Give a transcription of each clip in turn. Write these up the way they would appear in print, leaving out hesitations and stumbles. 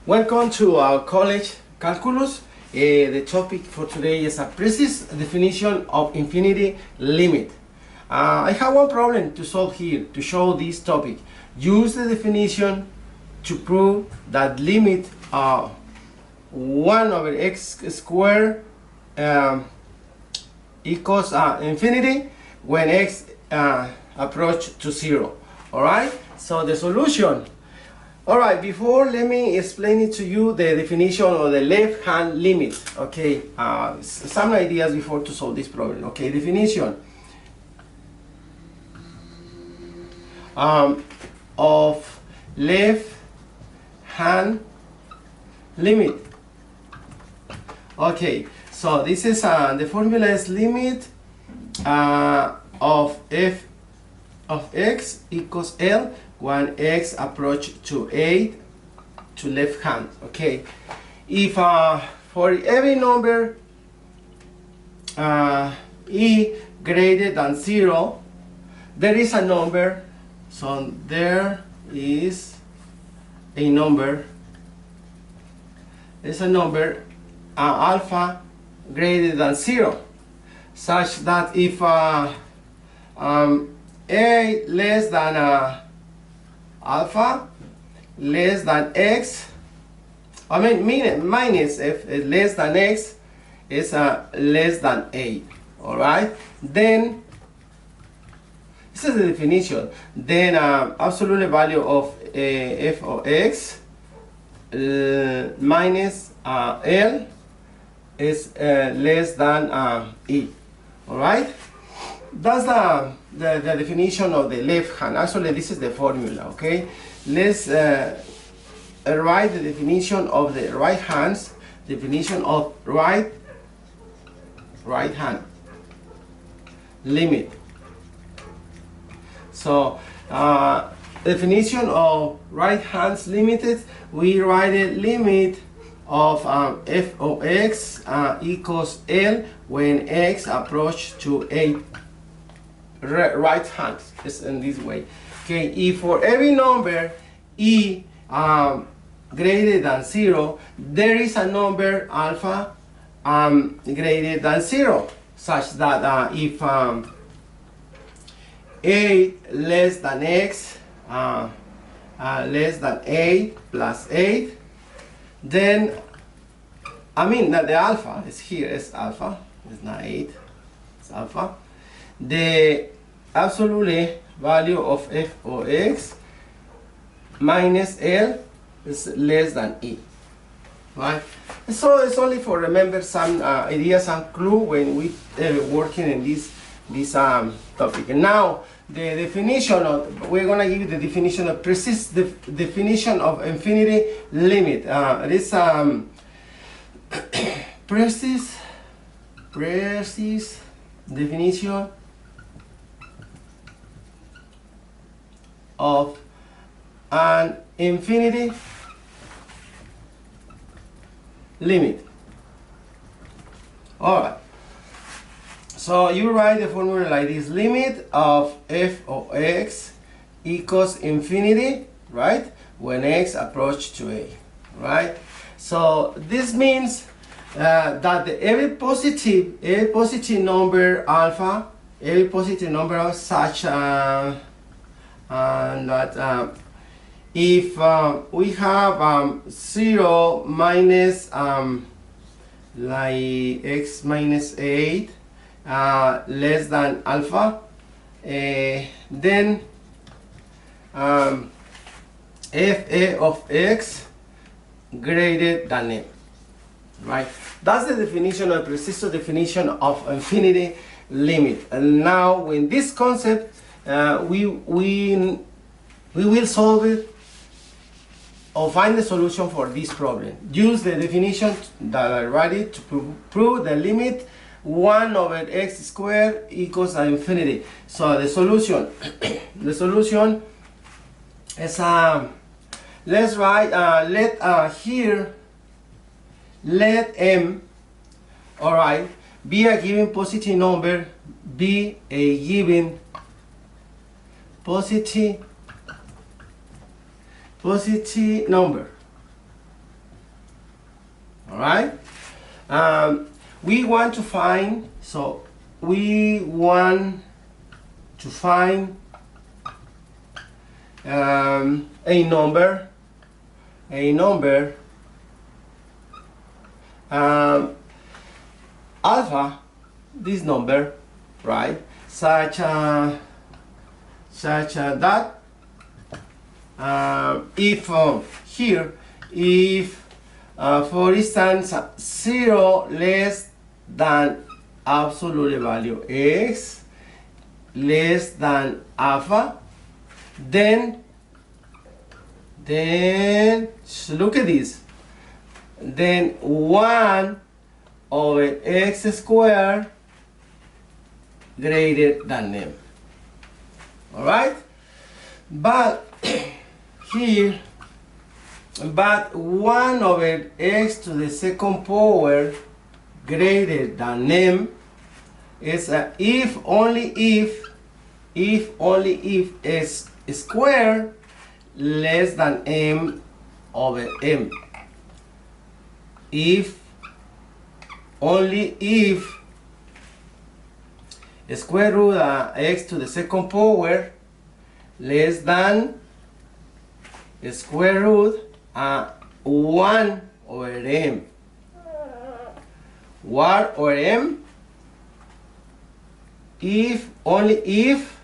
Welcome to our college calculus. The topic for today is a precise definition of infinity limit. I have one problem to solve here to show this topic. Use the definition to prove that limit 1 over x squared equals infinity when x approach to 0. Alright, so the solution. Alright, before let me explain it to you the definition of the left hand limit. Okay, some ideas before to solve this problem. Okay, definition of left hand limit. Okay, so this is the formula is limit of f of x equals L when x approach to 8 to left hand. Okay, if for every number e greater than 0, there is a number. So there is a number. There's a number alpha greater than 0, such that if a less than alpha less than x, I mean minus f is less than x is less than 8. All right, then this is the definition. Then absolute value of f of x minus L is less than e. All right, that's the definition of the left hand. Actually, this is the formula. Okay, let's write the definition of the right hands. Definition of right hand limit. So definition of right hands limited, we write a limit of f of x equals L when x approach to 8 right hands. It's in this way. Okay, if for every number e greater than 0, there is a number alpha greater than 0, such that if 8 less than x less than 8 plus 8, then that the alpha is here, is alpha, it's not 8, it's alpha. The absolute value of f of x minus L is less than e. Right? So it's only for remember some ideas and clue when we working in this topic. And now the definition of, we're gonna give you the definition of precise definition of infinity limit. It is precise definition of an infinity limit. All right. So you write the formula like this: limit of f of x equals infinity, right? When x approach to a, right? So this means that every positive number alpha, every positive number of such that if we have 0 minus like x minus 8 less than alpha, then f of x greater than m. Right? That's the definition, a precise definition of infinity limit. And now in this concept, we will solve it or find the solution for this problem. Use the definition that I write it to prove the limit 1 over x squared equals infinity. So the solution, the solution is let's write let here let m, all right, be a given positive number, be a given positive number. right? We want to find, so we want to find a number alpha, this number, right, such that if here, if for instance 0 less than absolute value x less than alpha, then look at this, then 1 over x squared greater than m. All right, but here, but 1 over x to the second power greater than m is if only if s squared less than m over m. If only if square root x to the second power less than square root 1 over m. 1 over m if only if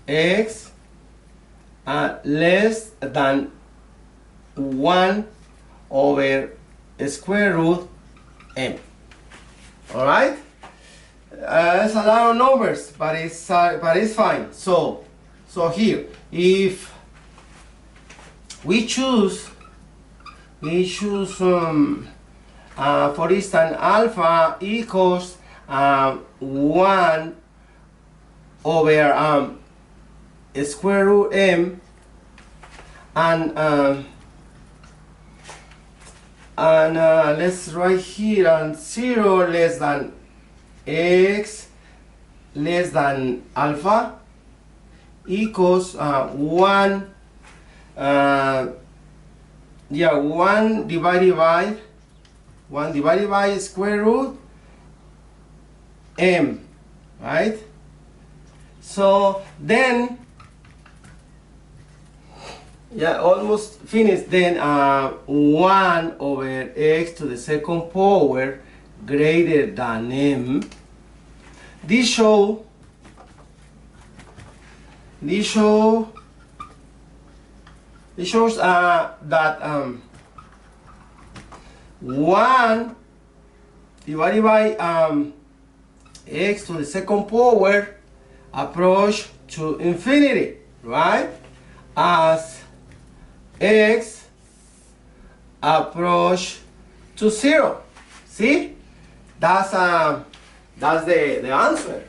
x less than 1 over square root m. All right, it's a lot of numbers, but it's fine. So here, if we choose for instance alpha equals 1 over square root m, and let's write here and 0 less than x less than alpha equals 1 divided by square root m, right? So then, almost finished. Then 1 over x to the second power greater than m. This shows that 1 divided by x to the second power approach to infinity, right? As x approach to 0. See, that's the answer.